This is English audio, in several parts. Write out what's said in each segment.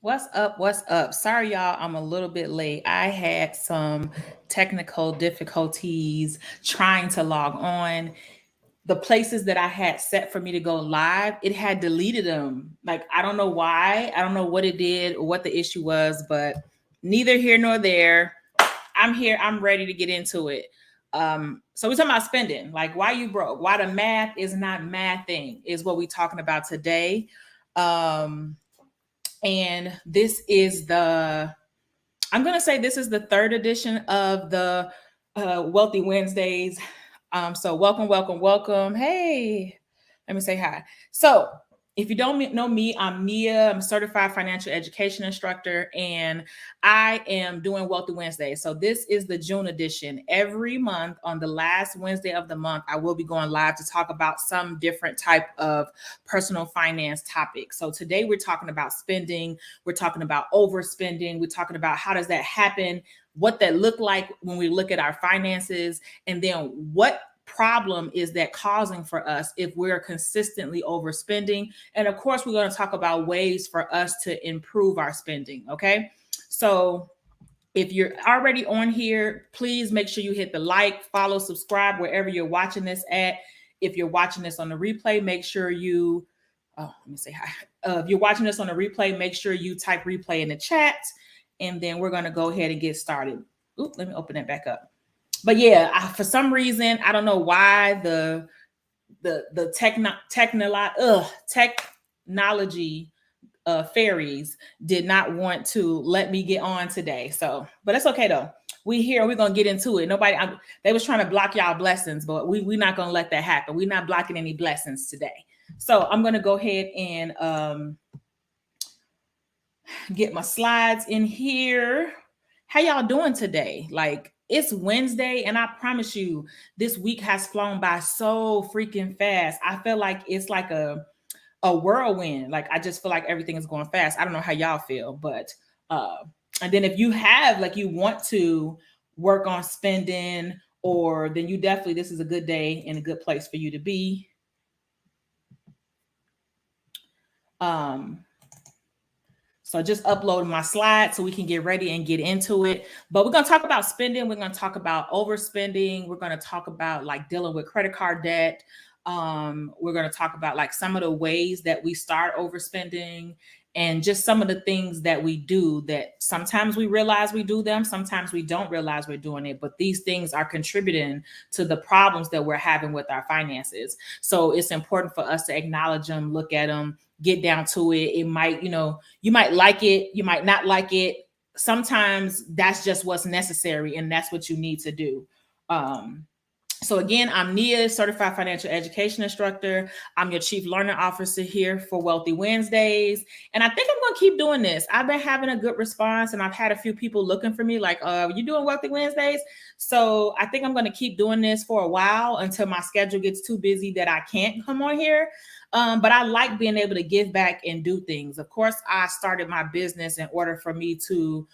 What's up? What's up? Sorry, y'all, I'm a little bit late. I had some technical difficulties trying to log on. The places that I had set for me to go live, it had deleted them. Like, I don't know why. I don't know what it did or what the issue was, but neither here nor there. I'm here. I'm ready to get into it. So we're talking about spending. Like, why you broke? Why the math is not mathing is what we're talking about today. And this is I'm going to say this is the third edition of the Wealthy Wednesdays. So welcome, welcome, welcome. Hey, let me say hi. So if you don't know me, I'm Mia. I'm a certified financial education instructor, and I am doing Wealthy Wednesdays. So this is the June edition. Every month on the last Wednesday of the month, I will be going live to talk about some different type of personal finance topic. So today we're talking about spending. We're talking about overspending. We're talking about how does that happen, what that look like when we look at our finances, and then what problem is that causing for us if we're consistently overspending. And of course, we're going to talk about ways for us to improve our spending. Okay. So if you're already on here, please make sure you hit the like, follow, subscribe, wherever you're watching this at. If you're watching this on the replay, make sure you, let me say hi. If you're watching this on the replay, make sure you type replay in the chat, and then we're going to go ahead and get started. Oop, let me open that back up. But yeah, for some reason, I don't know why the technology fairies did not want to let me get on today. So, but it's okay though. We here, we're gonna get into it. They was trying to block y'all blessings, but we're not gonna let that happen. We're not blocking any blessings today. So I'm gonna go ahead and get my slides in here. How y'all doing today? Like, it's Wednesday, and I promise you, this week has flown by so freaking fast. I feel like it's like a whirlwind. Like, I just feel like everything is going fast. I don't know how y'all feel, but and then if you have, like, you want to work on spending, or then you definitely, this is a good day and a good place for you to be. So I just uploaded my slides so we can get ready and get into it. But we're going to talk about spending. We're going to talk about overspending. We're going to talk about like dealing with credit card debt. We're going to talk about like some of the ways that we start overspending, and just some of the things that we do that sometimes we realize we do them, sometimes we don't realize we're doing it, but these things are contributing to the problems that we're having with our finances. So it's important for us to acknowledge them, look at them, get down to it. It might, you might like it, you might not like it. Sometimes that's just what's necessary, and that's what you need to do. So again, I'm Nia, certified financial education instructor. I'm your chief learning officer here for Wealthy Wednesdays. And I think I'm going to keep doing this. I've been having a good response, and I've had a few people looking for me like, you doing Wealthy Wednesdays? So I think I'm going to keep doing this for a while until my schedule gets too busy that I can't come on here. But I like being able to give back and do things. Of course, I started my business in order for me to,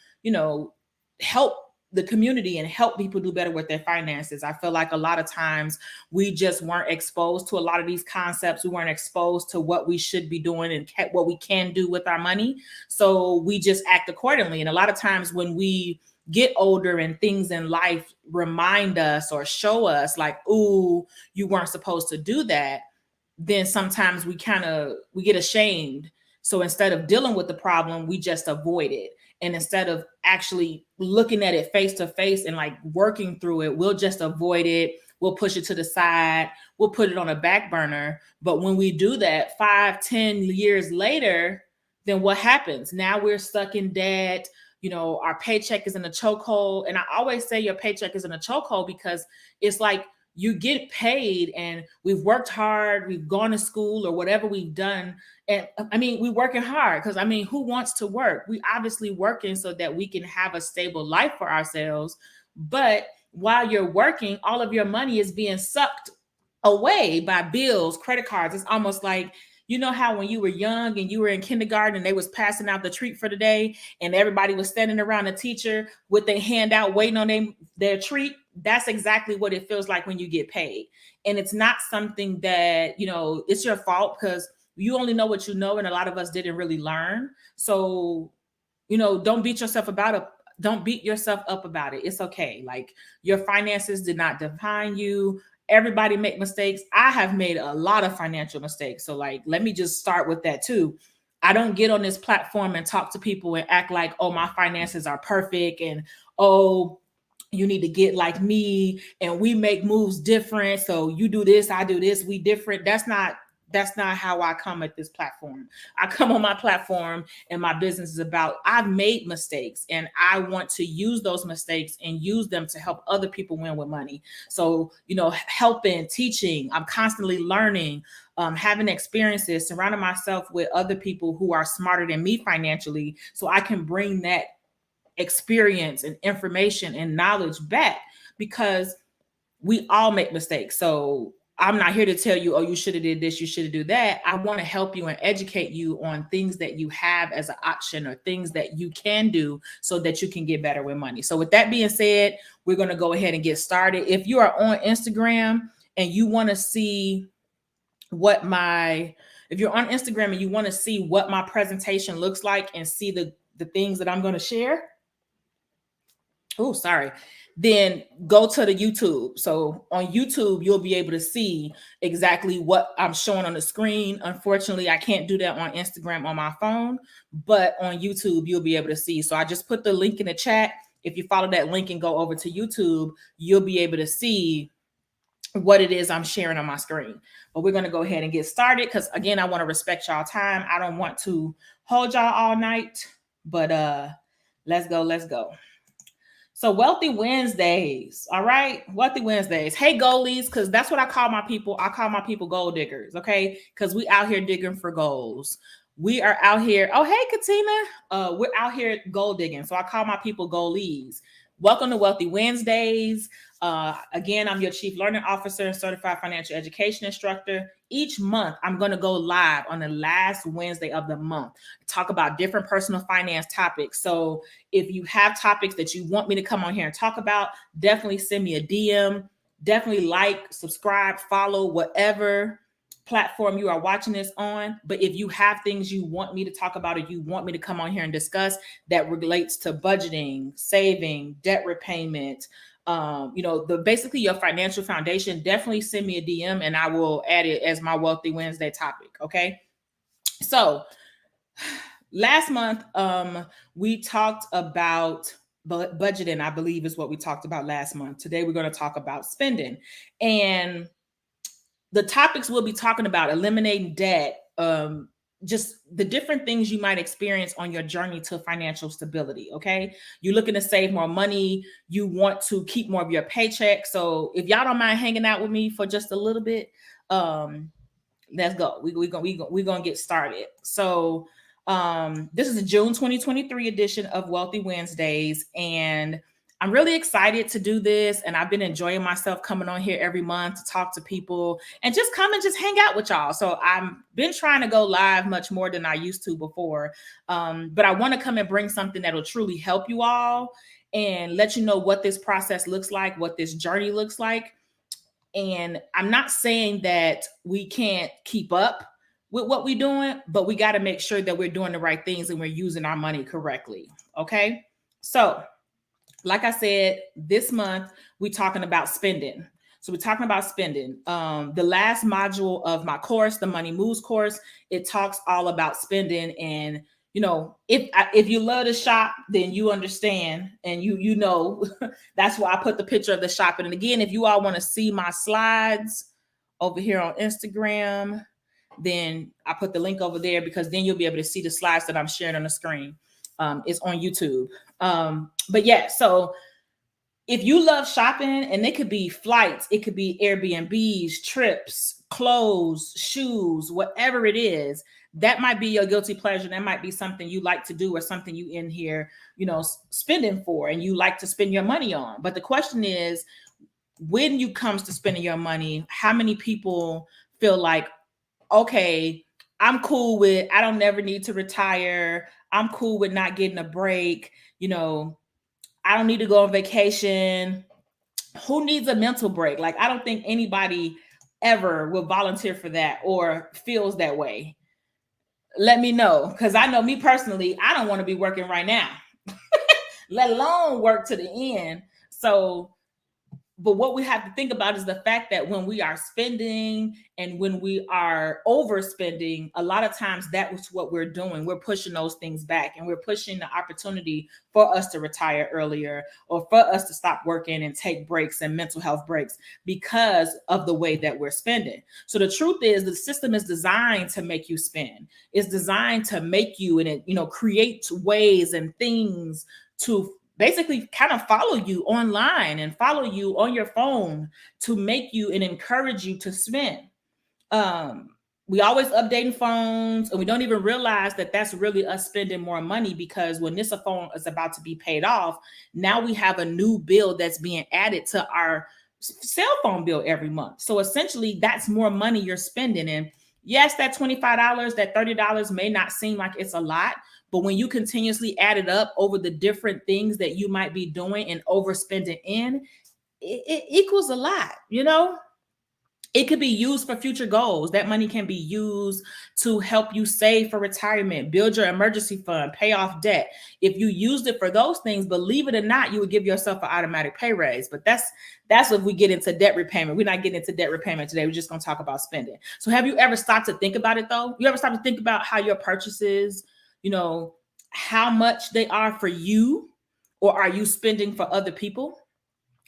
help the community and help people do better with their finances. I feel like a lot of times we just weren't exposed to a lot of these concepts. We weren't exposed to what we should be doing and what we can do with our money. So we just act accordingly. And a lot of times when we get older and things in life remind us or show us like, ooh, you weren't supposed to do that, then sometimes we get ashamed. So instead of dealing with the problem, we just avoid it. And instead of actually looking at it face to face and like working through it, we'll just avoid it. We'll push it to the side. We'll put it on a back burner. But when we do that 5-10 years later, then what happens? Now we're stuck in debt. Our paycheck is in a chokehold. And I always say your paycheck is in a chokehold because it's like you get paid and we've worked hard, we've gone to school or whatever we've done. And I mean, we're working hard because who wants to work? We obviously working so that we can have a stable life for ourselves. But while you're working, all of your money is being sucked away by bills, credit cards. It's almost like, how when you were young and you were in kindergarten and they was passing out the treat for the day and everybody was standing around the teacher with their hand out waiting on their treat. That's exactly what it feels like when you get paid. And it's not something that, it's your fault because you only know what you know. And a lot of us didn't really learn. So, don't beat yourself Don't beat yourself up about it. It's okay. Like your finances did not define you. Everybody make mistakes. I have made a lot of financial mistakes. So like, let me just start with that too. I don't get on this platform and talk to people and act like, oh, my finances are perfect. And, oh, you need to get like me and we make moves different. So you do this, I do this, we different. That's not how I come at this platform. I come on my platform and my business is about, I've made mistakes and I want to use those mistakes and use them to help other people win with money. So, helping, teaching, I'm constantly learning, having experiences, surrounding myself with other people who are smarter than me financially, so I can bring that experience and information and knowledge back, because we all make mistakes. So I'm not here to tell you, oh, you should have did this, you should have do that. I want to help you and educate you on things that you have as an option or things that you can do so that you can get better with money. So with that being said, we're going to go ahead and get started. If you are on Instagram and you want to see if you're on Instagram and you want to see what my presentation looks like and see the things that I'm going to share, then go to the YouTube. So on YouTube, you'll be able to see exactly what I'm showing on the screen. Unfortunately, I can't do that on Instagram on my phone, but on YouTube, you'll be able to see. So I just put the link in the chat. If you follow that link and go over to YouTube, you'll be able to see what it is I'm sharing on my screen. But we're going to go ahead and get started because, again, I want to respect y'all time. I don't want to hold y'all all night, but let's go. So Wealthy Wednesdays. All right. Wealthy Wednesdays. Hey, goalies, because that's what I call my people. I call my people gold diggers. Okay. Because we out here digging for goals. We are out here. Oh, hey, Katina. We're out here gold digging. So I call my people goalies. Welcome to Wealthy Wednesdays. Again, I'm your Chief Learning Officer and Certified Financial Education Instructor. Each month, I'm going to go live on the last Wednesday of the month, talk about different personal finance topics. So if you have topics that you want me to come on here and talk about, definitely send me a DM. Definitely like, subscribe, follow, whatever platform you are watching this on. But if you have things you want me to talk about or you want me to come on here and discuss that relates to budgeting, saving, debt repayment, basically your financial foundation, definitely send me a DM and I will add it as my Wealthy Wednesday topic. Okay. So last month, we talked about budgeting, I believe is what we talked about last month. Today, we're going to talk about spending, and the topics we'll be talking about: eliminating debt, just the different things you might experience on your journey to financial stability. Okay. You're looking to save more money. You want to keep more of your paycheck. So if y'all don't mind hanging out with me for just a little bit, let's go. We're going to get started. So this is the June 2023 edition of Wealthy Wednesdays, and I'm really excited to do this, and I've been enjoying myself coming on here every month to talk to people and just come and just hang out with y'all. So I've been trying to go live much more than I used to before, but I want to come and bring something that will truly help you all and let you know what this process looks like, what this journey looks like. And I'm not saying that we can't keep up with what we're doing, but we got to make sure that we're doing the right things and we're using our money correctly. Okay, so like I said, this month we're talking about spending. So we're talking about spending. The last module of my course, the Money Moves course, it talks all about spending. And if you love to shop, then you understand, and you know that's why I put the picture of the shopping. And again, if you all want to see my slides over here on Instagram, then I put the link over there, because then you'll be able to see the slides that I'm sharing on the screen. It's on YouTube. But yeah, so if you love shopping, and it could be flights, it could be Airbnbs, trips, clothes, shoes, whatever it is, that might be your guilty pleasure. That might be something you like to do, or something you in here, spending for, and you like to spend your money on. But the question is, when you comes to spending your money, how many people feel like, okay, I'm cool with, I don't never need to retire. I'm cool with not getting a break. I don't need to go on vacation. Who needs a mental break? Like, I don't think anybody ever will volunteer for that or feels that way. Let me know, because I know me personally, I don't want to be working right now, let alone work to the end. So, but what we have to think about is the fact that when we are spending and when we are overspending, a lot of times that was what we're doing. We're pushing those things back, and we're pushing the opportunity for us to retire earlier, or for us to stop working and take breaks and mental health breaks, because of the way that we're spending. So the truth is, the system is designed to make you spend. It's designed to make you, and it, create ways and things to basically kind of follow you online and follow you on your phone, to make you and encourage you to spend. We always updating phones, and we don't even realize that that's really us spending more money, because when this phone is about to be paid off, now we have a new bill that's being added to our cell phone bill every month. So essentially, that's more money you're spending. And yes, that $25, that $30 may not seem like it's a lot, but when you continuously add it up over the different things that you might be doing and overspending it equals a lot. It could be used for future goals. That money can be used to help you save for retirement, build your emergency fund, pay off debt. If you used it for those things, believe it or not, you would give yourself an automatic pay raise. But that's if we get into debt repayment. We're not getting into debt repayment today. We're just going to talk about spending. So have you ever stopped to think about it, though? You ever stopped to think about how your purchases, how much they are for you, or are you spending for other people?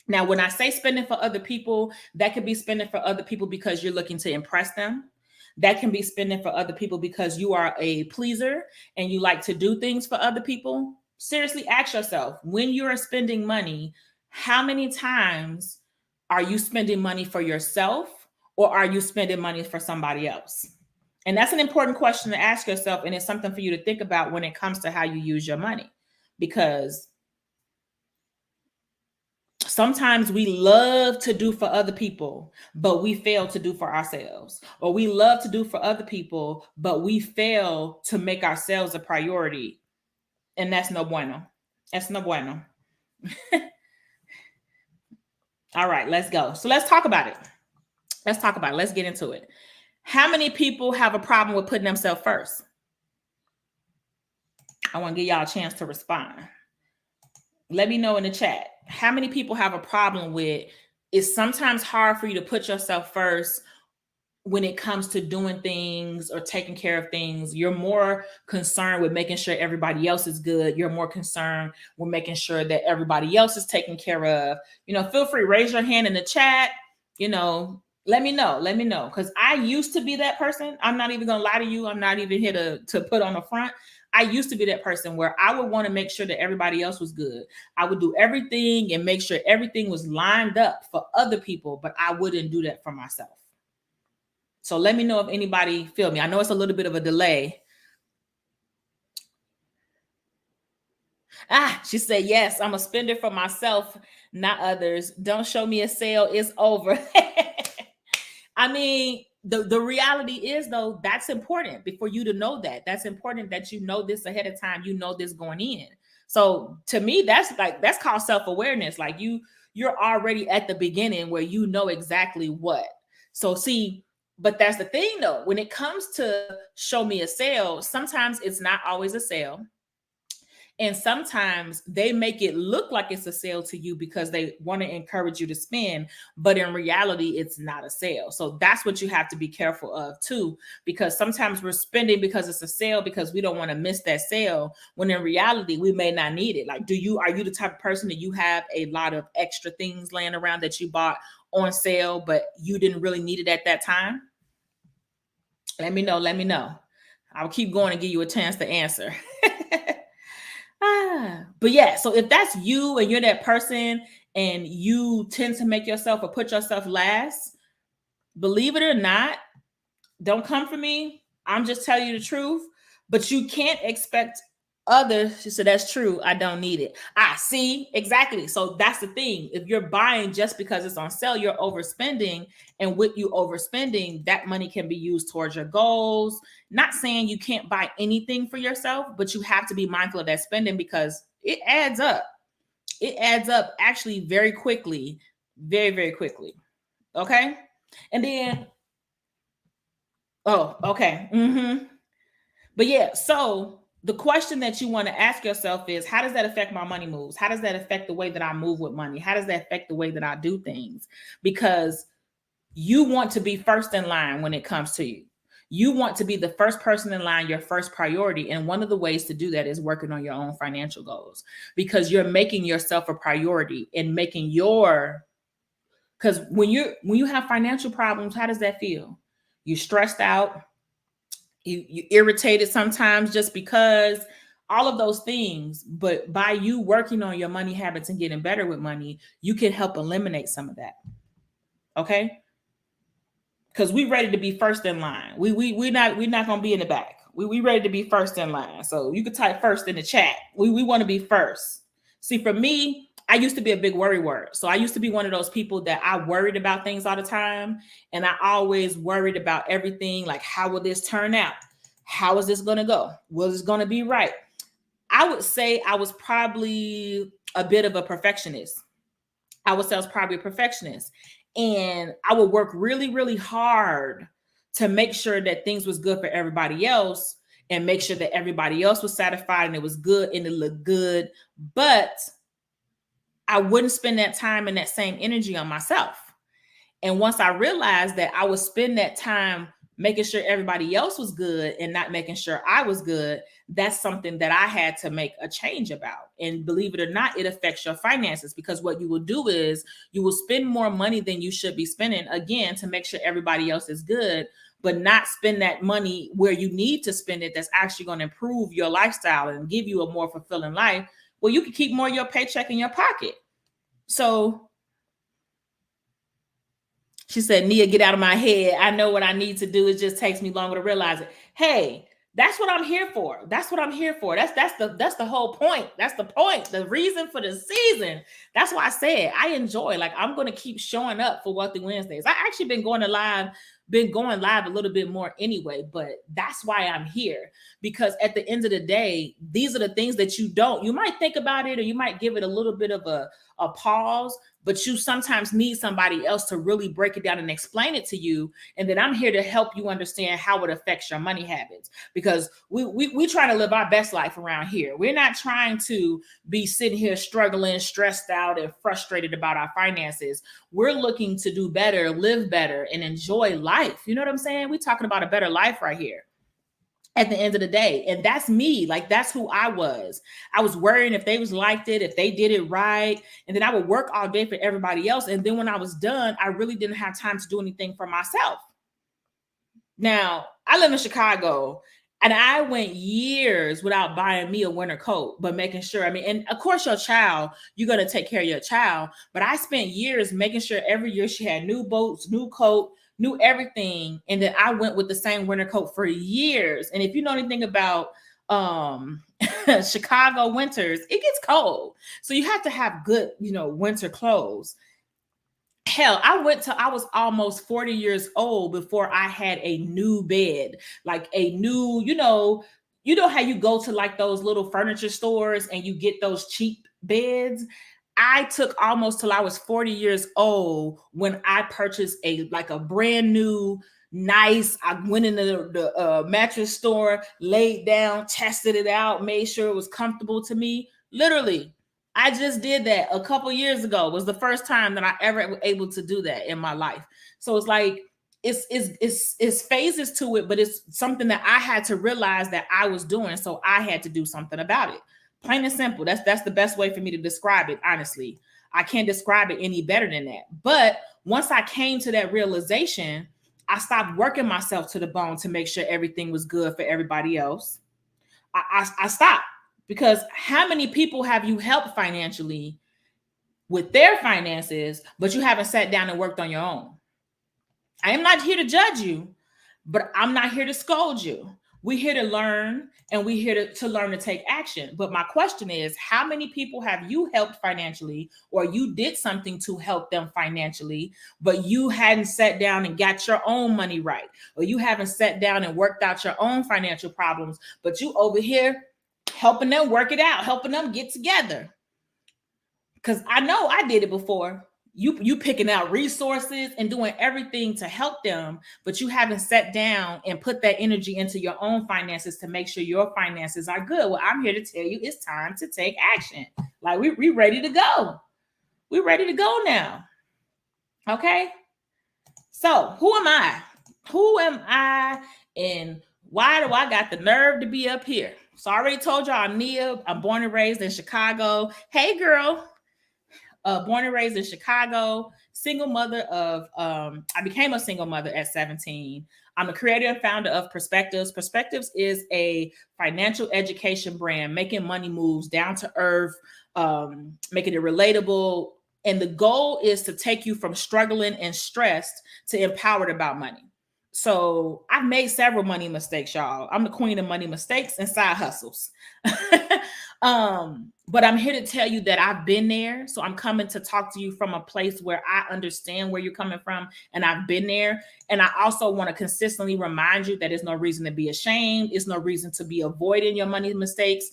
Now, when I say spending for other people, that could be spending for other people because you're looking to impress them. That can be spending for other people because you are a pleaser and you like to do things for other people. Seriously, ask yourself, when you are spending money, how many times are you spending money for yourself, or are you spending money for somebody else? And that's an important question to ask yourself. And it's something for you to think about when it comes to how you use your money, because sometimes we love to do for other people, but we fail to do for ourselves. Or we love to do for other people, but we fail to make ourselves a priority. And that's no bueno. That's no bueno. All right, let's go. So let's talk about it. Let's get into it. How many people have a problem with putting themselves first? I want to give y'all a chance to respond. Let me know in the chat. How many people have a problem with, it's sometimes hard for you to put yourself first when it comes to doing things or taking care of things? You're more concerned with making sure everybody else is good. You're more concerned with making sure that everybody else is taken care of. Feel free, raise your hand in the chat. Let me know. Because I used to be that person. I'm not even going to lie to you. I'm not even here to put on the front. I used to be that person where I would want to make sure that everybody else was good. I would do everything and make sure everything was lined up for other people, but I wouldn't do that for myself. So let me know if anybody feel me. I know it's a little bit of a delay. She said, yes, I'm a spender for myself, not others. Don't show me a sale. It's over. I mean, the reality is, though, that's important for you to know that. That's important that you know this ahead of time. You know this going in. So to me, that's called self-awareness. Like you're already at the beginning where you know exactly what. So see, but that's the thing, though. When it comes to show me a sale, sometimes it's not always a sale. And sometimes they make it look like it's a sale to you because they want to encourage you to spend, but in reality, it's not a sale. So that's what you have to be careful of too, because sometimes we're spending because it's a sale because we don't want to miss that sale, when in reality, we may not need it. Like, are you the type of person that you have a lot of extra things laying around that you bought on sale, but you didn't really need it at that time? Let me know. Let me know. I'll keep going and give you a chance to answer. But yeah, so if that's you and you're that person and you tend to make yourself or put yourself last, believe it or not, don't come for me. I'm just telling you the truth. But you can't expect others to say that's true. I don't need it. See, exactly. So that's the thing. If you're buying just because it's on sale, you're overspending. And with you overspending, that money can be used towards your goals. Not saying you can't buy anything for yourself, but you have to be mindful of that spending because it adds up. It adds up actually very quickly, very, very quickly. Okay. And then, okay. But yeah, so the question that you want to ask yourself is, how does that affect my money moves? How does that affect the way that I move with money? How does that affect the way that I do things? Because you want to be first in line when it comes to you. You want to be the first person in line, your first priority. And one of the ways to do that is working on your own financial goals, because you're making yourself a priority and making because when you have financial problems, how does that feel? You're stressed out, you irritated sometimes just because, all of those things. But by you working on your money habits and getting better with money, you can help eliminate some of that. Okay? Because we ready to be first in line. We're not gonna be in the back. We ready to be first in line. So you could type first in the chat. We want to be first. See, for me, I used to be a big worry word. So I used to be one of those people that I worried about things all the time. And I always worried about everything. Like, how will this turn out? How is this going to go? Was this going to be right? I would say I was probably a bit of a perfectionist. I would say I was probably a perfectionist. And I would work really, really hard to make sure that things was good for everybody else and make sure that everybody else was satisfied and it was good and it looked good. But I wouldn't spend that time and that same energy on myself. And once I realized that I would spend that time making sure everybody else was good and not making sure I was good, that's something that I had to make a change about. And believe it or not, it affects your finances, because what you will do is you will spend more money than you should be spending, again, to make sure everybody else is good, but not spend that money where you need to spend it, that's actually going to improve your lifestyle and give you a more fulfilling life. Well, you can keep more of your paycheck in your pocket. So she said, Nia, get out of my head. I know what I need to do. It just takes me longer to realize it. Hey, that's what I'm here for. That's what I'm here for. That's the whole point. That's the point. The reason for the season. That's why I said I enjoy. Like, I'm going to keep showing up for Wealthy Wednesdays. I actually been going live a little bit more anyway, but that's why I'm here. Because at the end of the day, these are the things that you might think about it, or you might give it a little bit of a pause, but you sometimes need somebody else to really break it down and explain it to you. And then I'm here to help you understand how it affects your money habits, because we trying to live our best life around here. We're not trying to be sitting here struggling, stressed out, and frustrated about our finances. We're looking to do better, live better, and enjoy life. You know what I'm saying? We're talking about a better life right here at the end of the day. And that's me. Like, that's who I was. I was worrying if they was liked it, if they did it right. And then I would work all day for everybody else. And then when I was done, I really didn't have time to do anything for myself. Now, I live in Chicago, and I went years without buying me a winter coat, but making sure, and of course you're going to take care of your child. But I spent years making sure every year she had new boots, new coat, new everything. And then I went with the same winter coat for years. And if you know anything about Chicago winters, it gets cold. So you have to have good, winter clothes. Hell, I was almost 40 years old before I had a new bed, like a new, how you go to like those little furniture stores and you get those cheap beds. I took almost till I was 40 years old when I purchased a brand new, nice. I went into the mattress store, laid down, tested it out, made sure it was comfortable to me. Literally, I just did that a couple years ago. It was the first time that I ever was able to do that in my life. So it's like it's phases to it, but it's something that I had to realize that I was doing. So I had to do something about it. Plain and simple. That's the best way for me to describe it, honestly. I can't describe it any better than that. But once I came to that realization, I stopped working myself to the bone to make sure everything was good for everybody else. I stopped, because how many people have you helped financially with their finances, but you haven't sat down and worked on your own? I am not here to judge you, but I'm not here to scold you. We're here to learn, and we're here to learn to take action. But my question is, how many people have you helped financially, or you did something to help them financially, but you hadn't sat down and got your own money right, or you haven't sat down and worked out your own financial problems, but you over here helping them work it out, helping them get together? Because I know I did it before. You picking out resources and doing everything to help them, but you haven't sat down and put that energy into your own finances to make sure your finances are good. Well, I'm here to tell you it's time to take action. Like we ready to go. We're ready to go now. Okay. So who am I? Who am I, and why do I got the nerve to be up here? So I already told y'all I'm Nia. I'm born and raised in Chicago. Hey girl. Born and raised in Chicago, single mother of, I became a single mother at 17. I'm the creator and founder of Perspectives. Perspectives is a financial education brand, making money moves down to earth, making it relatable. And the goal is to take you from struggling and stressed to empowered about money. So I've made several money mistakes, y'all. I'm the queen of money mistakes and side hustles. But I'm here to tell you that I've been there. So I'm coming to talk to you from a place where I understand where you're coming from, and I've been there. And I also want to consistently remind you that there's no reason to be ashamed. There's no reason to be avoiding your money mistakes.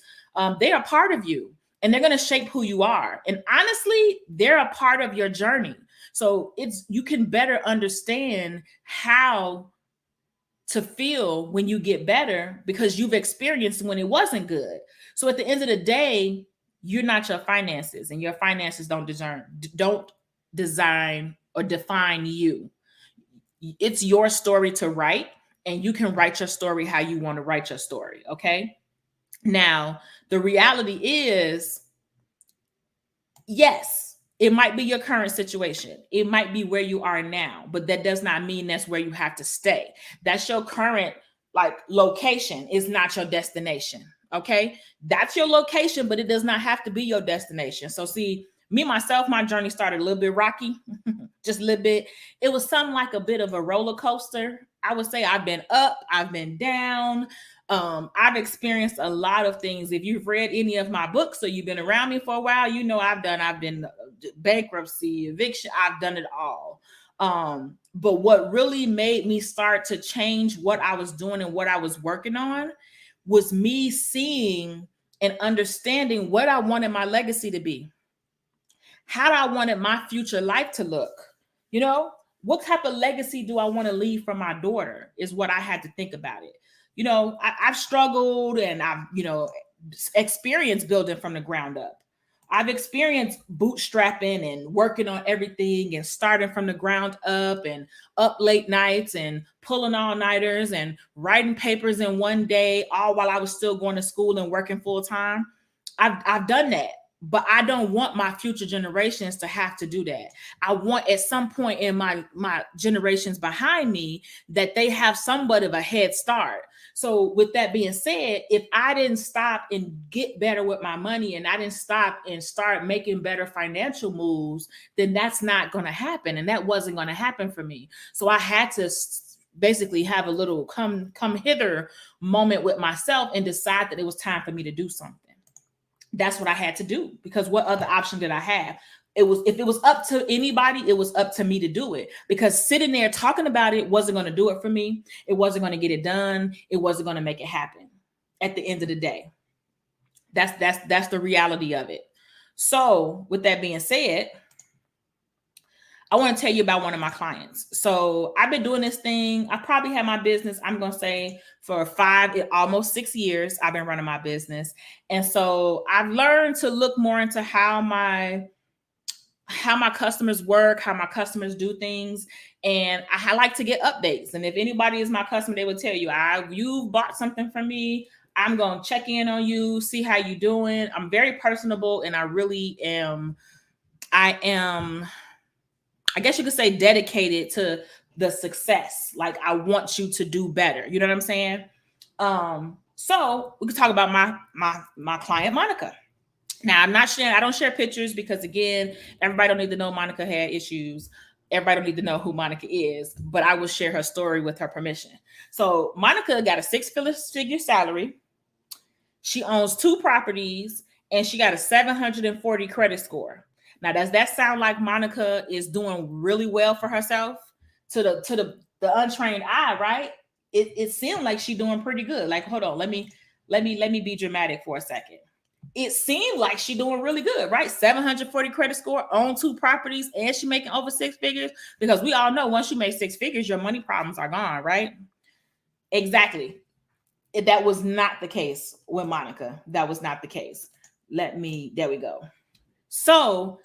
They are part of you, and they're going to shape who you are. And honestly, they're a part of your journey. So you can better understand how to feel when you get better, because you've experienced when it wasn't good. So at the end of the day, you're not your finances, and your finances don't design or define you. It's your story to write, and you can write your story how you want to write your story. Okay. Now, the reality is, yes, it might be your current situation. It might be where you are now, but that does not mean that's where you have to stay. That's your current location, is not your destination. Okay. That's your location, but it does not have to be your destination. So see, me, myself, my journey started a little bit rocky, just a little bit. It was something like a bit of a roller coaster. I would say I've been up, I've been down. I've experienced a lot of things. If you've read any of my books, or you've been around me for a while, you know I've been bankruptcy, eviction, I've done it all. But what really made me start to change what I was doing and what I was working on was me seeing and understanding what I wanted my legacy to be, how I wanted my future life to look. You know, what type of legacy do I want to leave for my daughter is what I had to think about it. You know, I've struggled, and I've, experienced building from the ground up. I've experienced bootstrapping and working on everything and starting from the ground up, and up late nights and pulling all-nighters and writing papers in one day, all while I was still going to school and working full time. I've done that. But I don't want my future generations to have to do that. I want, at some point in my generations behind me, that they have somewhat of a head start. So with that being said, if I didn't stop and get better with my money, and I didn't stop and start making better financial moves, then that's not going to happen. And that wasn't going to happen for me. So I had to basically have a little come hither moment with myself and decide that it was time for me to do something. That's what I had to do, because what other option did I have? If it was up to anybody, it was up to me to do it, because sitting there talking about it wasn't going to do it for me. It wasn't going to get it done. It wasn't going to make it happen at the end of the day. That's the reality of it. So with that being said, I want to tell you about one of my clients. So I've been doing this thing. I probably had my business, I'm going to say, for almost 6 years. I've been running my business. And so I've learned to look more into how my customers work, how my customers do things. And I like to get updates. And if anybody is my customer, they will tell you, you bought something from me. I'm going to check in on you, see how you doing. I'm very personable, and I really am. I guess you could say, dedicated to the success. Like, I want you to do better. You know what I'm saying? So we could talk about my client, Monica. Now, I don't share pictures because, again, everybody don't need to know Monica had issues. Everybody don't need to know who Monica is, but I will share her story with her permission. So Monica got a 6-figure salary. She owns 2 properties, and she got a 740 credit score. Now, does that sound like Monica is doing really well for herself to the untrained eye, right? It seemed like she's doing pretty good. Like, hold on, let me be dramatic for a second. It seemed like she's doing really good, right? 740 credit score, own 2 properties, and she making over 6 figures. Because we all know once you make 6 figures, your money problems are gone, right? Exactly. That was not the case with Monica. That was not the case. There we go. So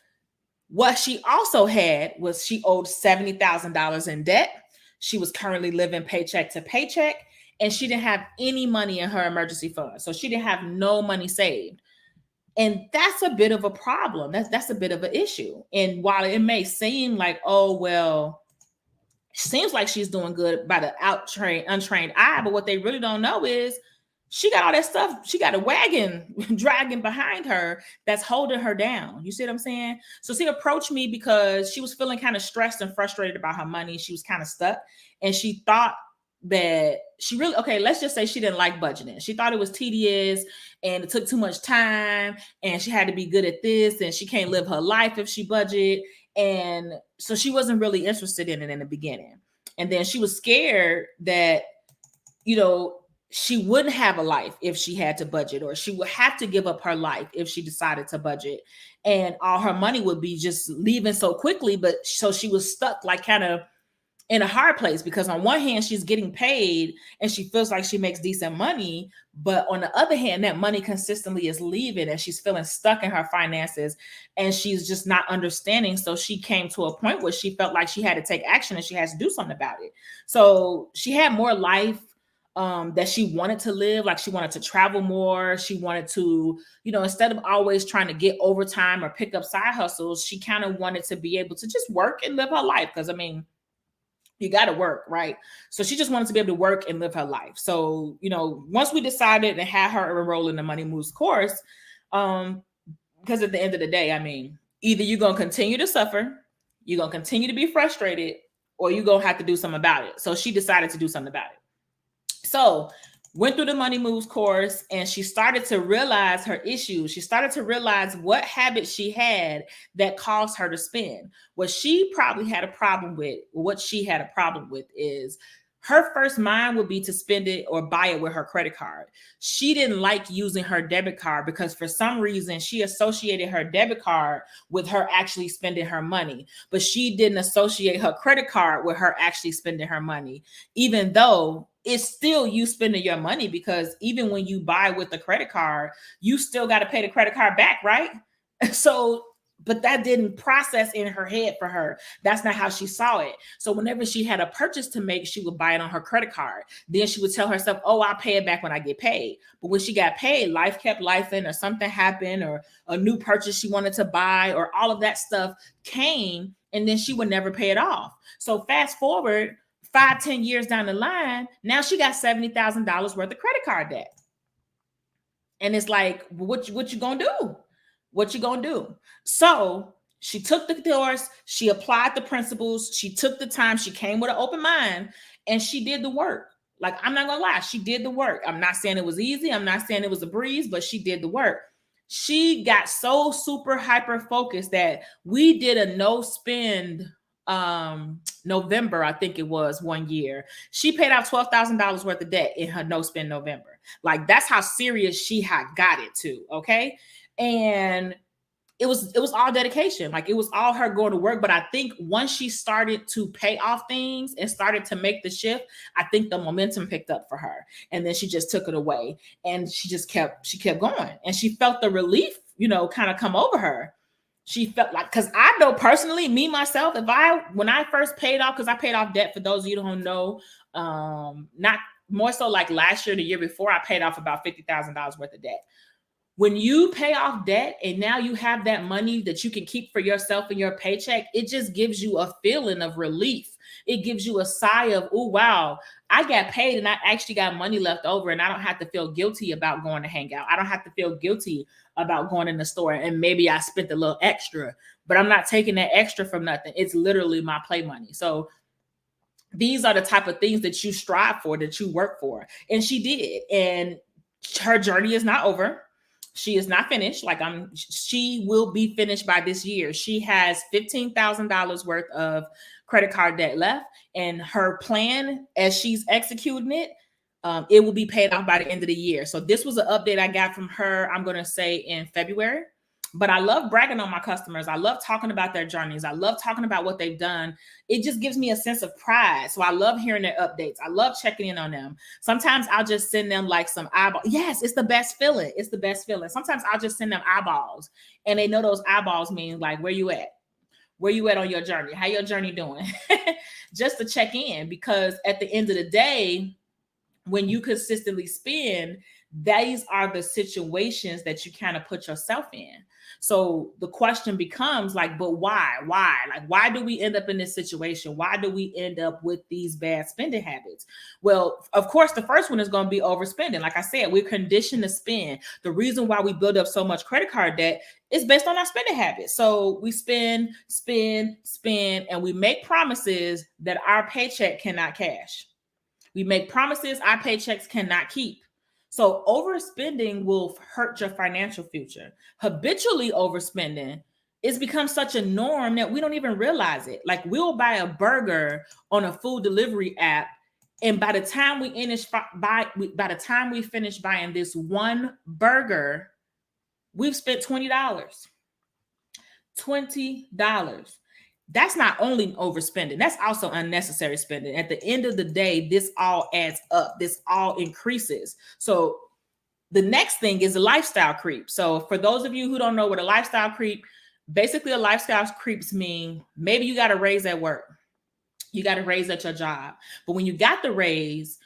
what she also had was she owed $70,000 in debt. She was currently living paycheck to paycheck, and she didn't have any money in her emergency fund. So she didn't have no money saved. And that's a bit of a problem. That's a bit of an issue. And while it may seem like, oh, well, seems like she's doing good by the untrained eye, but what they really don't know is she got all that stuff. She got a wagon dragging behind her that's holding her down. You see what I'm saying? So she approached me because she was feeling kind of stressed and frustrated about her money. She was kind of stuck, and she thought that let's just say she didn't like budgeting. She thought it was tedious and it took too much time, and she had to be good at this, and she can't live her life if she budget. And so she wasn't really interested in it in the beginning. And then she was scared that, she wouldn't have a life if she had to budget, or she would have to give up her life if she decided to budget, and all her money would be just leaving so quickly. But so she was stuck, like, kind of in a hard place, because on one hand, she's getting paid and she feels like she makes decent money. But on the other hand, that money consistently is leaving, and she's feeling stuck in her finances, and she's just not understanding. So she came to a point where she felt like she had to take action and she has to do something about it. So she had more life that she wanted to live. Like, she wanted to travel more. She wanted to, instead of always trying to get overtime or pick up side hustles, she kind of wanted to be able to just work and live her life. Because, you got to work, right? So she just wanted to be able to work and live her life. So, once we decided to have her enroll in the Money Moves course, because at the end of the day, either you're going to continue to suffer, you're going to continue to be frustrated, or you're going to have to do something about it. So she decided to do something about it. So went through the Money Moves course, and she started to realize her issues. She started to realize what habits she had that caused her to spend. What she had a problem with is her first mind would be to spend it or buy it with her credit card. She didn't like using her debit card because for some reason she associated her debit card with her actually spending her money, but she didn't associate her credit card with her actually spending her money, even though it's still you spending your money, because even when you buy with the credit card, you still got to pay the credit card back, right? So, but that didn't process in her head for her. That's not how she saw it. So whenever she had a purchase to make, she would buy it on her credit card. Then she would tell herself, oh, I'll pay it back when I get paid. But when she got paid, life kept lifing, or something happened, or a new purchase she wanted to buy, or all of that stuff came, and then she would never pay it off. So fast forward 5-10 years down the line, now she got $70,000 worth of credit card debt. And it's like, what you gonna do? What you gonna do? So she took the course, she applied the principles, she took the time, she came with an open mind, and she did the work. Like, I'm not gonna lie, she did the work. I'm not saying it was easy, I'm not saying it was a breeze, but she did the work. She got so super hyper focused that we did a no spend November, I think it was, one year. She paid out $12,000 worth of debt in her no spend November. Like, that's how serious she had got it to. Okay. And it was all dedication. Like it was all her going to work. But I think once she started to pay off things and started to make the shift, I think the momentum picked up for her. And then she just took it away and she kept going. And she felt the relief, kind of come over her. She felt like, because I know personally, me myself, when I first paid off, because I paid off debt, for those of you who don't know, not more so like last year, the year before, I paid off about $50,000 worth of debt. When you pay off debt and now you have that money that you can keep for yourself in your paycheck, it just gives you a feeling of relief. It gives you a sigh of, oh, wow, I got paid and I actually got money left over and I don't have to feel guilty about going to hang out. I don't have to feel guilty about going in the store and maybe I spent a little extra, but I'm not taking that extra from nothing. It's literally my play money. So these are the type of things that you strive for, that you work for. And she did. And her journey is not over. She is not finished. She will be finished by this year. She has $15,000 worth of credit card debt left. And her plan, as she's executing it, it will be paid off by the end of the year. So this was an update I got from her, I'm going to say in February. But I love bragging on my customers. I love talking about their journeys. I love talking about what they've done. It just gives me a sense of pride. So I love hearing their updates. I love checking in on them. Sometimes I'll just send them like some eyeballs. Yes, it's the best feeling. It's the best feeling. Sometimes I'll just send them eyeballs and they know those eyeballs mean like, where you at? Where you at on your journey? How your journey doing? Just to check in, because at the end of the day, when you consistently spend, these are the situations that you kind of put yourself in. So the question becomes like, but why? Like, why do we end up in this situation? Why do we end up with these bad spending habits? Well, of course, the first one is going to be overspending. Like I said, we're conditioned to spend. The reason why we build up so much credit card debt is based on our spending habits. So we spend, and we make promises that our paycheck cannot cash. We make promises our paychecks cannot keep. So overspending will hurt your financial future. Habitually overspending, it's become such a norm that we don't even realize it. Like we'll buy a burger on a food delivery app, and by the time we finish buying this one burger, we've spent $20. $20. That's not only overspending, that's also unnecessary spending. At the end of the day, this all adds up. This all increases. So the next thing is a lifestyle creep. So for those of you who don't know what a lifestyle creep, basically a lifestyle creeps mean maybe you got a raise at work. You got a raise at your job. But when you got the raise,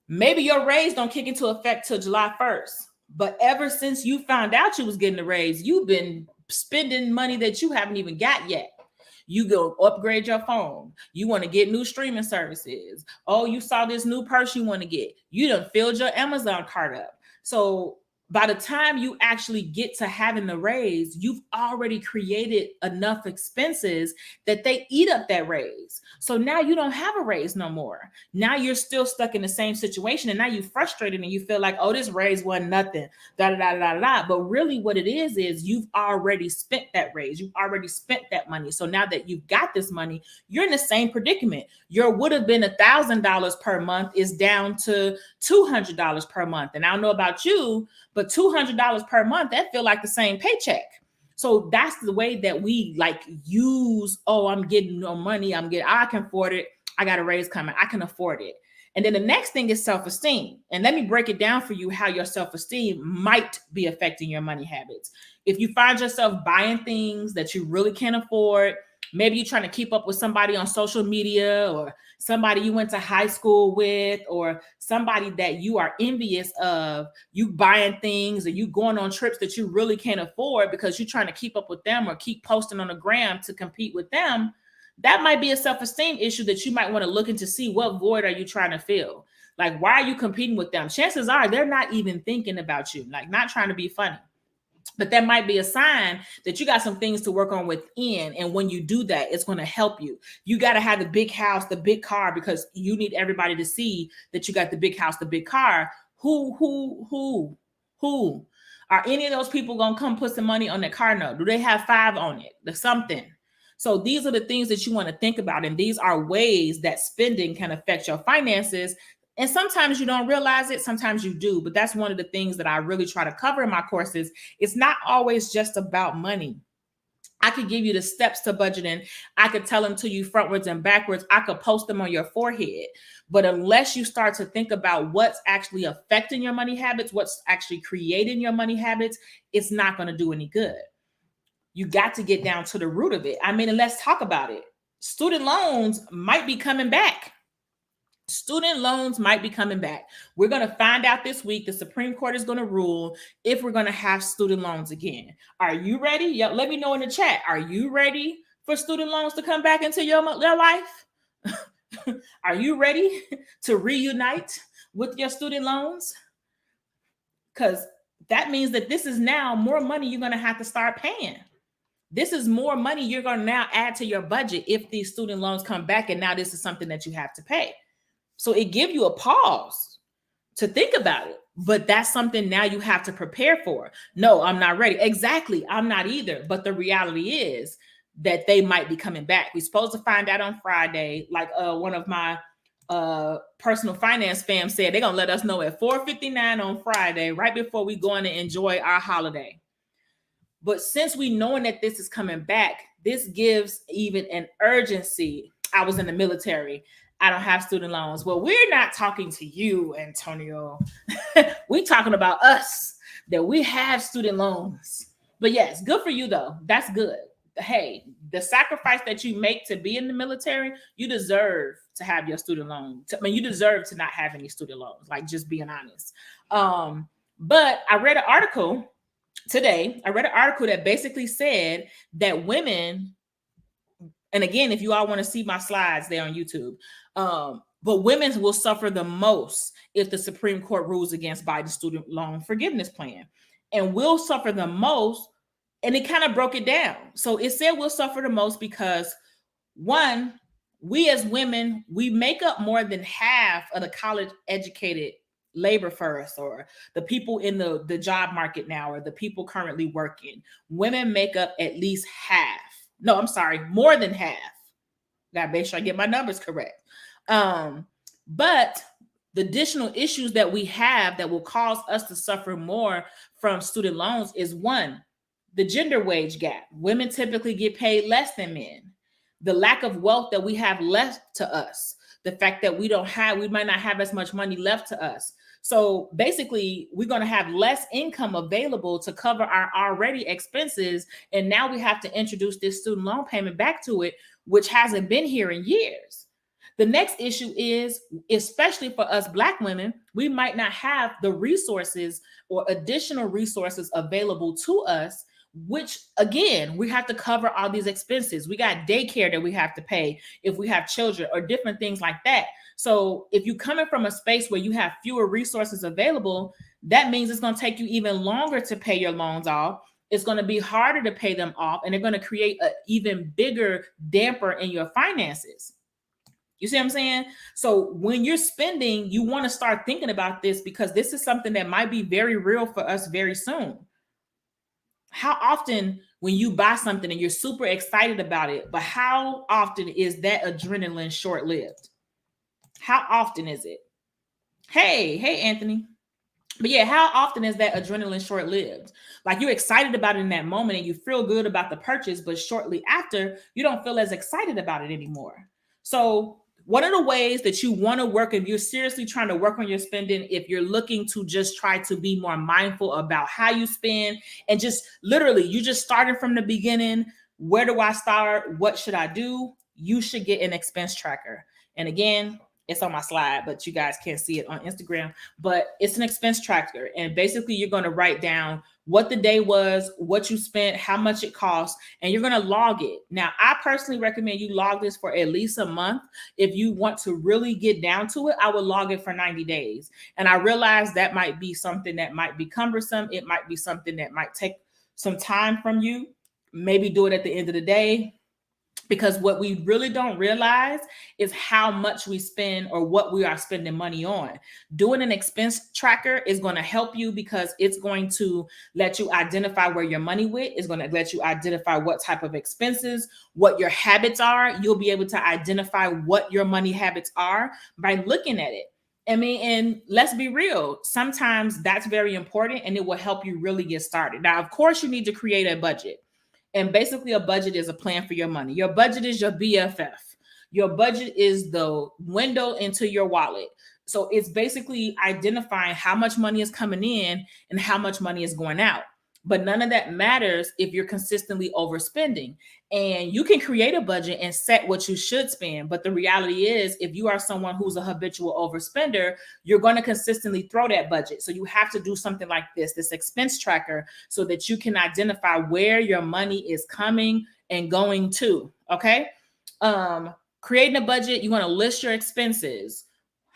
maybe your raise don't kick into effect till July 1st. But ever since you found out you was getting a raise, you've been spending money that you haven't even got yet. You go upgrade your phone. You want to get new streaming services. Oh, you saw this new purse you want to get. You done filled your Amazon cart up. So by the time you actually get to having the raise, you've already created enough expenses that they eat up that raise. So now you don't have a raise no more. Now you're still stuck in the same situation. And now you're frustrated and you feel like, oh, this raise wasn't nothing. But really what it is you've already spent that raise. You've already spent that money. So now that you've got this money, you're in the same predicament. Your would have been $1,000 per month is down to $200 per month. And I don't know about you, but $200 per month, that feel like the same paycheck. So that's the way that we like use, oh, I'm getting no money. I can afford it. I got a raise coming. I can afford it. And then the next thing is self-esteem. And let me break it down for you how your self-esteem might be affecting your money habits. If you find yourself buying things that you really can't afford, maybe you're trying to keep up with somebody on social media or somebody you went to high school with or somebody that you are envious of, you buying things or you going on trips that you really can't afford because you're trying to keep up with them or keep posting on the gram to compete with them, that might be a self-esteem issue that you might want to look into, see what void are you trying to fill? Like, why are you competing with them? Chances are they're not even thinking about you, like not trying to be funny. But that might be a sign that you got some things to work on within. And when you do that, it's going to help you. You got to have the big house, the big car, because you need everybody to see that you got the big house, the big car. Who are any of those people going to come put some money on their car note? Do they have 5 on it? There's something. So these are the things that you want to think about. And these are ways that spending can affect your finances. And sometimes you don't realize it, sometimes you do, but that's one of the things that I really try to cover in my courses. It's not always just about money. I could give you the steps to budgeting. I could tell them to you frontwards and backwards. I could post them on your forehead. But unless you start to think about what's actually affecting your money habits, what's actually creating your money habits, it's not going to do any good. You got to get down to the root of it. I mean, and let's talk about it. Student loans might be coming back. Student loans might be coming back. We're going to find out this week. The Supreme Court is going to rule if we're going to have student loans again. Are you ready? Yeah, let me know in the chat. Are you ready for student loans to come back into your life? Are you ready to reunite with your student loans? Because that means that this is now more money you're going to have to start paying. This is more money you're going to now add to your budget if these student loans come back, and now this is something that you have to pay. So it gives you a pause to think about it, but that's something now you have to prepare for. No, I'm not ready. Exactly. I'm not either. But the reality is that they might be coming back. We're supposed to find out on Friday. Like one of my personal finance fam said, they're going to let us know at 4:59 on Friday, right before we go in and enjoy our holiday. But since we knowing that this is coming back, this gives even an urgency. I was in the military. I don't have student loans. Well, we're not talking to you, Antonio. We're talking about us, that we have student loans. But yes, good for you though. That's good. Hey, the sacrifice that you make to be in the military, you deserve to have your student loan. I mean, you deserve to not have any student loans, like just being honest. But I read an article today. I read an article that basically said that women, and again, if you all want to see my slides, they're on YouTube. But women will suffer the most if the Supreme Court rules against Biden's student loan forgiveness plan, and will suffer the most. And it kind of broke it down. So it said we'll suffer the most because, one, we as women, we make up more than half of the college educated labor force, or the people in the job market now, or the people currently working. Women make up at least half. No, I'm sorry, more than half. Gotta make sure I get my numbers correct. But the additional issues that we have that will cause us to suffer more from student loans is, one, the gender wage gap. Women typically get paid less than men. The lack of wealth that we have left to us. The fact that we might not have as much money left to us. So basically, we're going to have less income available to cover our already expenses. And now we have to introduce this student loan payment back to it, which hasn't been here in years. The next issue is, especially for us Black women, we might not have the resources or additional resources available to us, which again, we have to cover all these expenses. We got daycare that we have to pay if we have children, or different things like that. So if you're coming from a space where you have fewer resources available, that means it's going to take you even longer to pay your loans off. It's going to be harder to pay them off, and they're going to create an even bigger damper in your finances. You see what I'm saying? So when you're spending, you want to start thinking about this, because this is something that might be very real for us very soon. How often when you buy something and you're super excited about it, but how often is that adrenaline short-lived? How often is it? Hey, Anthony. But yeah, how often is that adrenaline short-lived? Like, you're excited about it in that moment and you feel good about the purchase, but shortly after, you don't feel as excited about it anymore. So one of the ways that you want to work, if you're seriously trying to work on your spending, if you're looking to just try to be more mindful about how you spend, and just literally, you just started from the beginning. Where do I start? What should I do? You should get an expense tracker. And again, it's on my slide, but you guys can't see it on Instagram. But it's an expense tracker. And basically, you're going to write down what the day was, what you spent, how much it costs, and you're going to log it. Now, I personally recommend you log this for at least a month. If you want to really get down to it, I would log it for 90 days. And I realize that might be something that might be cumbersome. It might be something that might take some time from you. Maybe do it at the end of the day. Because what we really don't realize is how much we spend, or what we are spending money on. Doing an expense tracker is going to help you, because it's going to let you identify where your money went. It's going to let you identify what type of expenses, what your habits are. You'll be able to identify what your money habits are by looking at it. I mean, and let's be real, sometimes that's very important, and it will help you really get started. Now, of course, you need to create a budget. And basically, a budget is a plan for your money. Your budget is your BFF. Your budget is the window into your wallet. So it's basically identifying how much money is coming in and how much money is going out. But none of that matters if you're consistently overspending. And you can create a budget and set what you should spend. But the reality is, if you are someone who's a habitual overspender, you're going to consistently throw that budget. So you have to do something like this expense tracker, so that you can identify where your money is coming and going to. Okay. Creating a budget, you're going to list your expenses.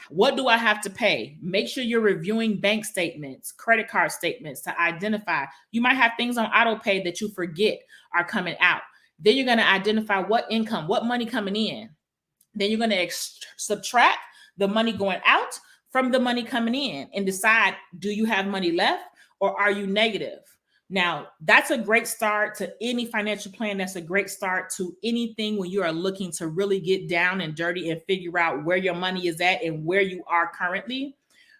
What do I have to pay? Make sure you're reviewing bank statements, credit card statements to identify. You might have things on auto pay that you forget are coming out. Then you're going to identify what income, what money coming in. Then you're going to subtract the money going out from the money coming in and decide, do you have money left or are you negative? Now, that's a great start to any financial plan. That's a great start to anything when you are looking to really get down and dirty and figure out where your money is at and where you are currently.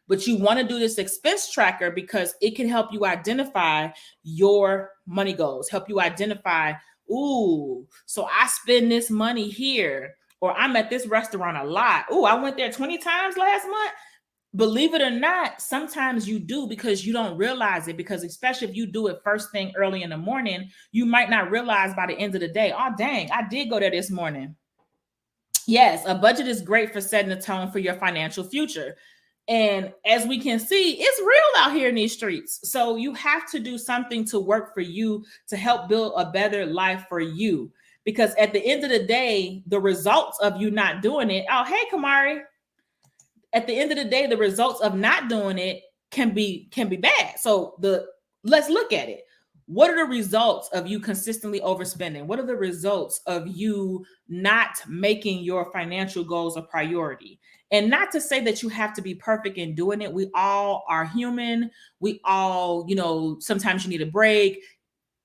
But you want to do this expense tracker because it can help you identify your money goals, help you identify, ooh, so I spend this money here, or I'm at this restaurant a lot. Ooh, I went there 20 times last month. Believe it or not, sometimes you do because you don't realize it, because especially if you do it first thing early in the morning, you might not realize by the end of the day, oh, dang, I did go there this morning. Yes, a budget is great for setting the tone for your financial future. And as we can see, it's real out here in these streets. So you have to do something to work for you to help build a better life for you. Because at the end of the day, the results of you not doing it, oh, hey, Kamari. At the end of the day, the results of not doing it can be bad. So let's look at it. What are the results of you consistently overspending? What are the results of you not making your financial goals a priority? And not to say that you have to be perfect in doing it. We all are human. We all, sometimes you need a break.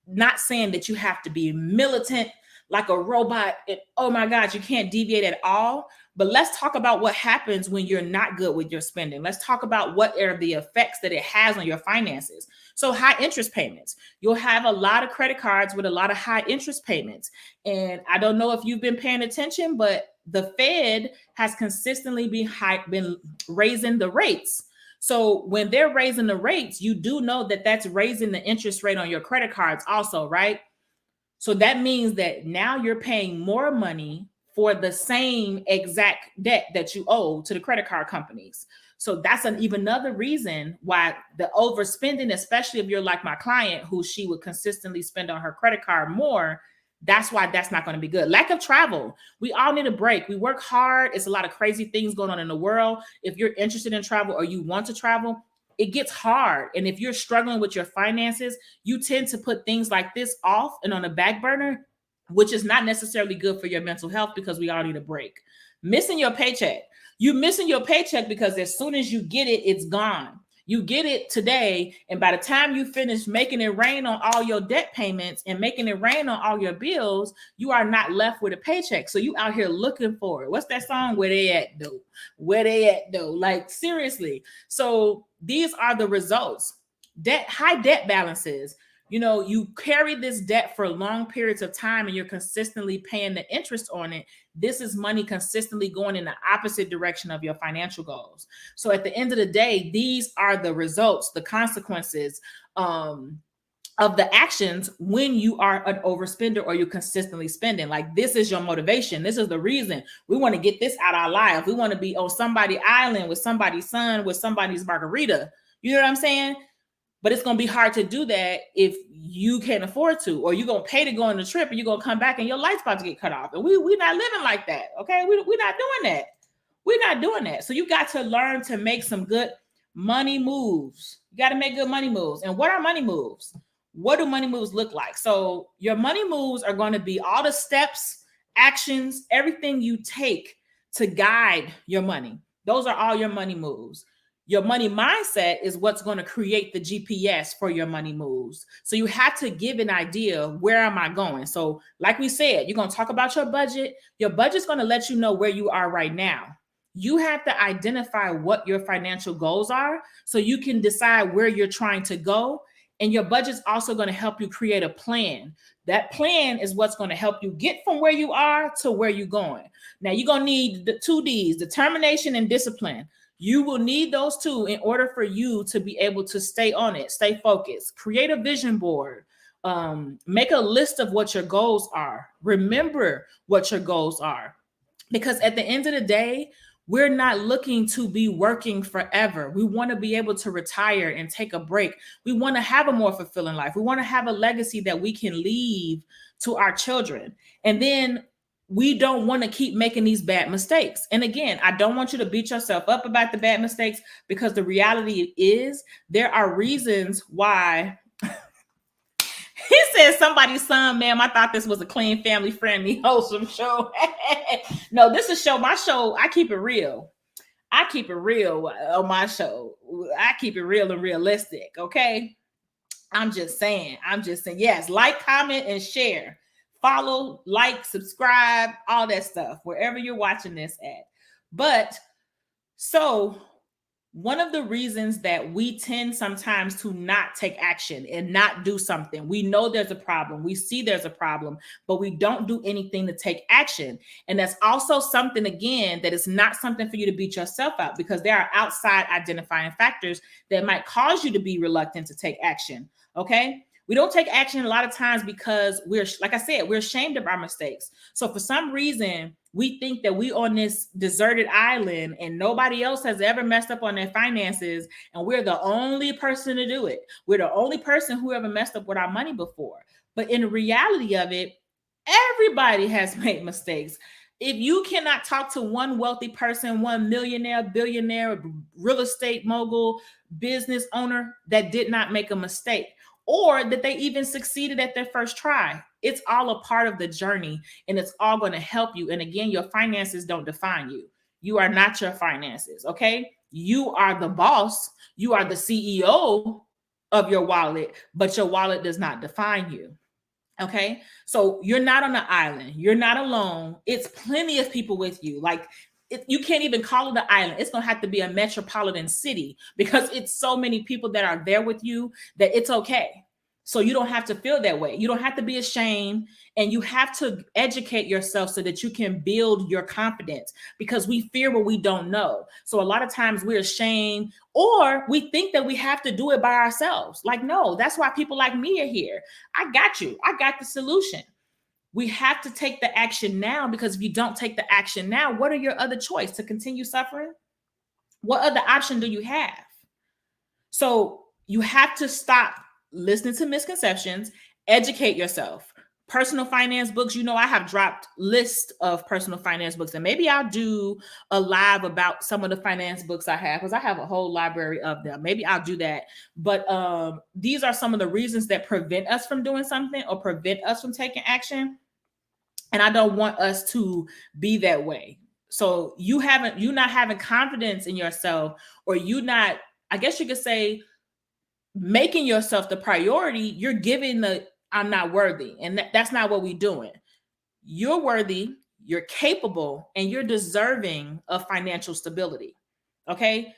Not saying that you have to be militant like a robot and, oh my God, you can't deviate at all. But let's talk about what happens when you're not good with your spending. Let's talk about what are the effects that it has on your finances. So high interest payments. You'll have a lot of credit cards with a lot of high interest payments. And I don't know if you've been paying attention, but the Fed has consistently been raising the rates. So when they're raising the rates, you do know that that's raising the interest rate on your credit cards also, right? So that means that now you're paying more money for the same exact debt that you owe to the credit card companies. So that's even another reason why the overspending, especially if you're like my client, who she would consistently spend on her credit card more, that's why that's not going to be good. Lack of travel. We all need a break. We work hard. It's a lot of crazy things going on in the world. If you're interested in travel or you want to travel, it gets hard. And if you're struggling with your finances, you tend to put things like this off and on a back burner, which is not necessarily good for your mental health, because we all need a break. Missing your paycheck. You're missing your paycheck because as soon as you get it, it's gone. You get it today, and by the time you finish making it rain on all your debt payments and making it rain on all your bills, you are not left with a paycheck. So you out here looking for it. What's that song? Where they at though? Where they at though? Like, seriously. So these are the results. High debt balances. You carry this debt for long periods of time and you're consistently paying the interest on it. This is money consistently going in the opposite direction of your financial goals. So at the end of the day, these are the results, the consequences of the actions when you are an overspender or you're consistently spending. Like, this is your motivation. This is the reason we want to get this out of our life. We want to be on somebody's island with somebody's son, with somebody's margarita. You know what I'm saying? But it's going to be hard to do that if you can't afford to, or you're going to pay to go on the trip and you're going to come back and your light's about to get cut off. And we're not living like that. Okay. We're not doing that. We're not doing that. So you got to learn to make some good money moves. You got to make good money moves. And what are money moves? What do money moves look like? So your money moves are going to be all the steps, actions, everything you take to guide your money. Those are all your money moves. Your money mindset is what's going to create the GPS for your money moves. So you have to give an idea, where am I going? So like we said, you're going to talk about your budget. Your budget's going to let you know where you are right now. You have to identify what your financial goals are so you can decide where you're trying to go And your budget's also going to help you create a plan. That plan is what's going to help you get from where you are to where you're going. Now, you're going to need the 2 D's, determination and discipline. You will need those two in order for you to be able to stay on it, stay focused, create a vision board, make a list of what your goals are. Remember what your goals are. Because at the end of the day, we're not looking to be working forever. We want to be able to retire and take a break. We want to have a more fulfilling life. We want to have a legacy that we can leave to our children. And then we don't want to keep making these bad mistakes. And again, I don't want you to beat yourself up about the bad mistakes, because the reality is there are reasons why. He said somebody's son, ma'am, I thought this was a clean, family friendly, wholesome show. No, this is my show. I keep it real. I keep it real on my show. I keep it real and realistic. Okay. I'm just saying, yes, like, comment, and share. Follow, like, subscribe, all that stuff, wherever you're watching this at. But so one of the reasons that we tend sometimes to not take action and not do something, we know there's a problem, we see there's a problem, but we don't do anything to take action. And that's also something, again, that is not something for you to beat yourself up, because there are outside identifying factors that might cause you to be reluctant to take action. Okay. We don't take action a lot of times because like I said, we're ashamed of our mistakes. So for some reason, we think that we on this deserted island and nobody else has ever messed up on their finances, and we're the only person to do it. We're the only person who ever messed up with our money before. But in the reality of it, everybody has made mistakes. If you cannot talk to one wealthy person, one millionaire, billionaire, real estate mogul, business owner that did not make a mistake, or that they even succeeded at their first try. It's all a part of the journey, and it's all going to help you. And again, your finances don't define you. You are not your finances, okay? You are the boss. You are the CEO of your wallet, but your wallet does not define you, okay? So you're not on the island. You're not alone. It's plenty of people with you. Like, you can't even call it an island. It's going to have to be a metropolitan city, because it's so many people that are there with you that it's okay. So you don't have to feel that way. You don't have to be ashamed, and you have to educate yourself so that you can build your confidence, because we fear what we don't know. So a lot of times we're ashamed, or we think that we have to do it by ourselves. Like, no, that's why people like me are here. I got you. I got the solution. We have to take the action now, because if you don't take the action now, what are your other choice? To continue suffering? What other option do you have? So you have to stop listening to misconceptions, educate yourself. Personal finance books, I have dropped lists of personal finance books, and maybe I'll do a live about some of the finance books I have, because I have a whole library of them. Maybe I'll do that. But these are some of the reasons that prevent us from doing something or prevent us from taking action. And I don't want us to be that way. So you're not having confidence in yourself, or you not, I guess you could say, making yourself the priority. You're giving the I'm not worthy. And that's not what we're doing. You're worthy, you're capable, and you're deserving of financial stability. Okay.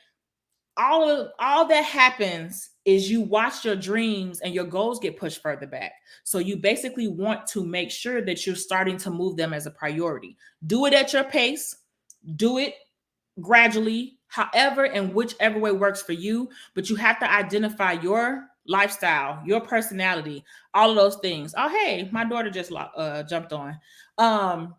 All that happens is you watch your dreams and your goals get pushed further back. So you basically want to make sure that you're starting to move them as a priority. Do it at your pace. Do it gradually, however and whichever way works for you. But you have to identify your lifestyle, your personality, all of those things. Oh, hey, my daughter just jumped on.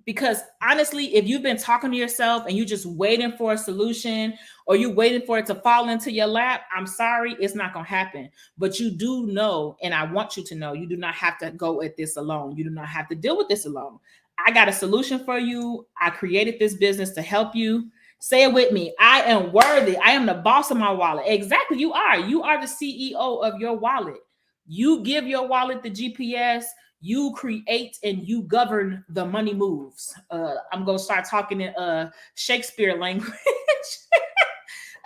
Because honestly, if you've been talking to yourself and you're just waiting for a solution, or you're waiting for it to fall into your lap, I'm sorry, it's not going to happen. But you do know, and I want you to know, you do not have to go at this alone. You do not have to deal with this alone. I got a solution for you. I created this business to help you. Say it with me. I am worthy. I am the boss of my wallet. Exactly. You are. You are the CEO of your wallet. You give your wallet the GPS. You create and you govern the money moves. I'm going to start talking in Shakespeare language.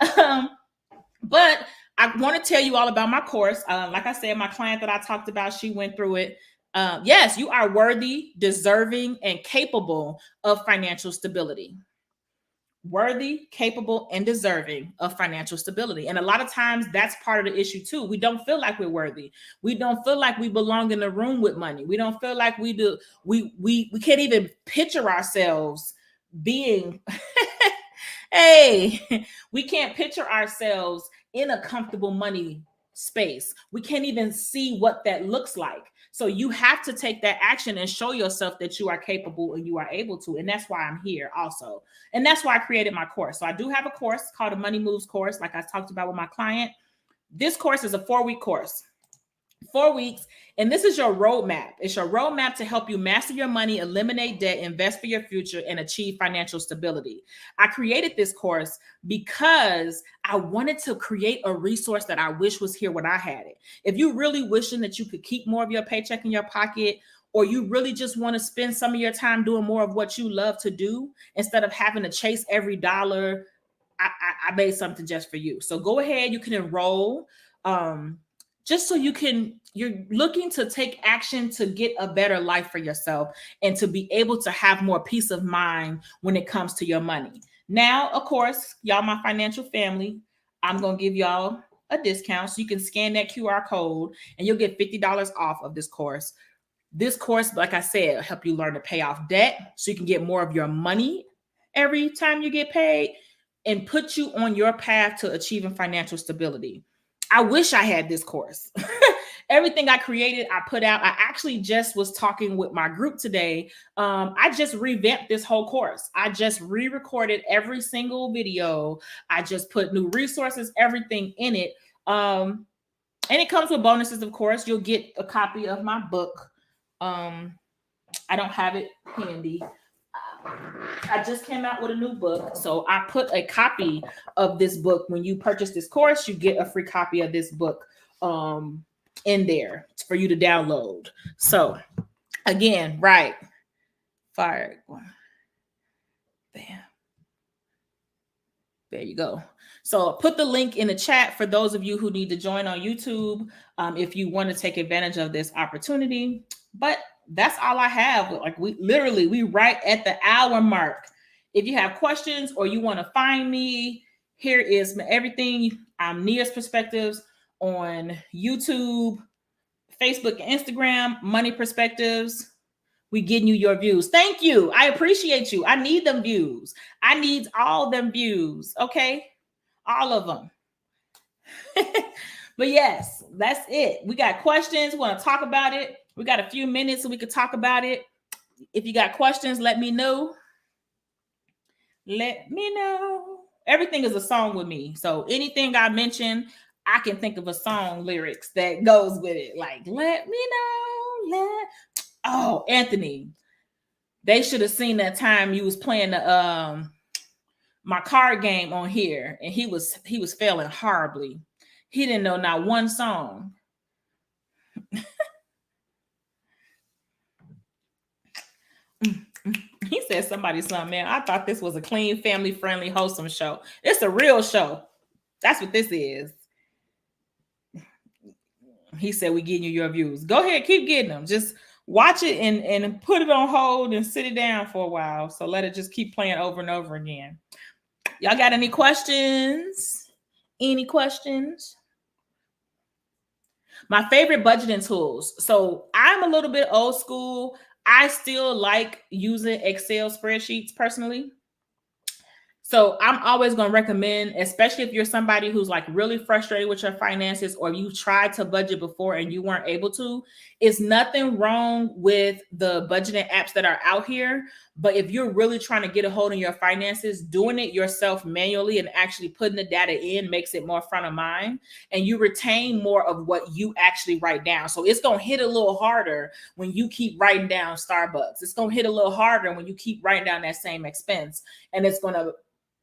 But I want to tell you all about my course. Like I said, my client that I talked about, she went through it. Yes, you are worthy, deserving, and capable of financial stability. worthy, capable, and deserving of financial stability. And a lot of times that's part of the issue too. We don't feel like we're worthy. We don't feel like we belong in the room with money. We don't feel like we do. We can't even picture ourselves being hey, we can't picture ourselves in a comfortable money space. We can't even see what that looks like. So you have to take that action and show yourself that you are capable and you are able to. And that's why I'm here also. And that's why I created my course. So I do have a course called a Money Moves course, like I talked about with my client. This course is a 4-week course. 4 weeks. And this is your roadmap. It's your roadmap to help you master your money, eliminate debt, invest for your future, and achieve financial stability. I created this course because I wanted to create a resource that I wish was here when I had it. If you really wishing that you could keep more of your paycheck in your pocket, or you really just want to spend some of your time doing more of what you love to do instead of having to chase every dollar, I made something just for you. So go ahead, you can enroll. Just so you're looking to take action to get a better life for yourself and to be able to have more peace of mind when it comes to your money. Now, of course, y'all, my financial family, I'm going to give y'all a discount. So you can scan that QR code and you'll get $50 off of this course. This course, like I said, will help you learn to pay off debt so you can get more of your money every time you get paid and put you on your path to achieving financial stability. I wish I had this course. Everything I created, I put out. I actually just was talking with my group today. I just revamped this whole course. I just re-recorded every single video. I just put new resources, everything in it. And it comes with bonuses, of course. You'll get a copy of my book. I don't have it handy. I just came out with a new book. So I put a copy of this book. When you purchase this course, you get a free copy of this book in there for you to download. So again, right. Fire. Bam. There you go. So put the link in the chat for those of you who need to join on YouTube if you want to take advantage of this opportunity. But that's all I have. Like we right at the hour mark. If you have questions or you want to find me, here is everything. I'm Nia's Perspectives on YouTube, Facebook, and Instagram. Money Perspectives. We getting you your views. Thank you. I appreciate you. I need them views. I need all them views. Okay. All of them. But yes, that's it. We got questions. We want to talk about it. We got a few minutes so we could talk about it. If you got questions, let me know. Let me know. Everything is a song with me. So anything I mention, I can think of a song lyrics that goes with it. Like, let me know. Oh, Anthony, they should have seen that time you was playing the my card game on here, and he was failing horribly. He didn't know not one song. He said somebody's son, man. I thought this was a clean, family-friendly, wholesome show. It's a real show. That's what this is. He said, we getting you your views. Go ahead, keep getting them. Just watch it and put it on hold and sit it down for a while. So let it just keep playing over and over again. Y'all got any questions? Any questions? My favorite budgeting tools. So I'm a little bit old school. I still like using Excel spreadsheets personally. So I'm always going to recommend, especially if you're somebody who's like really frustrated with your finances, or you tried to budget before and you weren't able to, it's nothing wrong with the budgeting apps that are out here. But if you're really trying to get a hold of your finances, doing it yourself manually and actually putting the data in makes it more front of mind, and you retain more of what you actually write down. So it's going to hit a little harder when you keep writing down Starbucks. It's going to hit a little harder when you keep writing down that same expense, and it's going to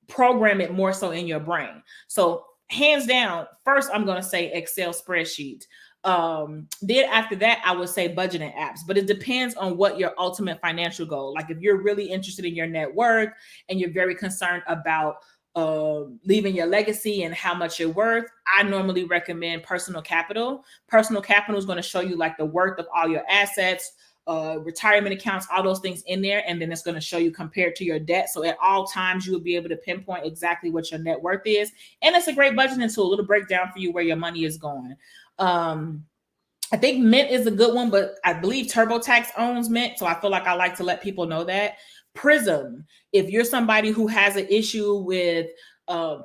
program it more so in your brain. So hands down, first I'm going to say Excel spreadsheet. Then after that, I would say budgeting apps, but it depends on what your ultimate financial goal. Like if you're really interested in your net worth and you're very concerned about leaving your legacy and how much you're worth, I normally recommend Personal Capital. Personal Capital is going to show you like the worth of all your assets, retirement accounts, all those things in there. And then it's going to show you compared to your debt. So at all times, you will be able to pinpoint exactly what your net worth is. And it's a great budgeting tool. It'll break down for you where your money is going. I think Mint is a good one, but I believe TurboTax owns Mint. So I feel like I like to let people know that. Prism, if you're somebody who has an issue with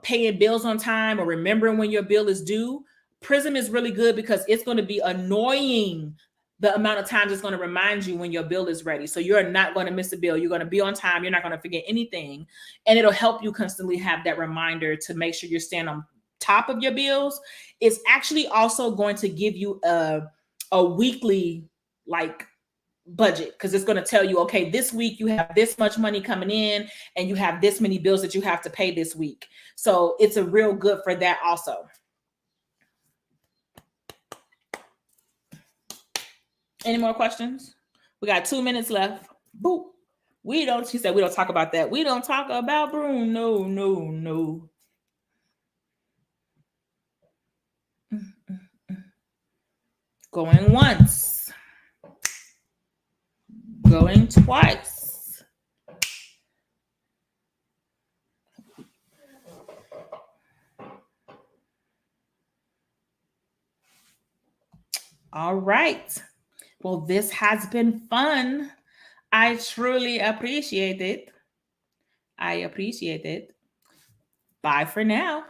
paying bills on time or remembering when your bill is due, Prism is really good because it's going to be annoying the amount of times it's going to remind you when your bill is ready. So you're not going to miss a bill. You're going to be on time. You're not going to forget anything. And it'll help you constantly have that reminder to make sure you're staying on top of your bills. It's actually also going to give you a weekly like budget, because it's going to tell you, okay, this week you have this much money coming in and you have this many bills that you have to pay this week. So it's a real good for that also. Any more questions? We got 2 minutes left. Boop. She said we don't talk about that. We don't talk about Broom. No. Going once. Going twice. All right. Well, this has been fun. I truly appreciate it. Bye for now.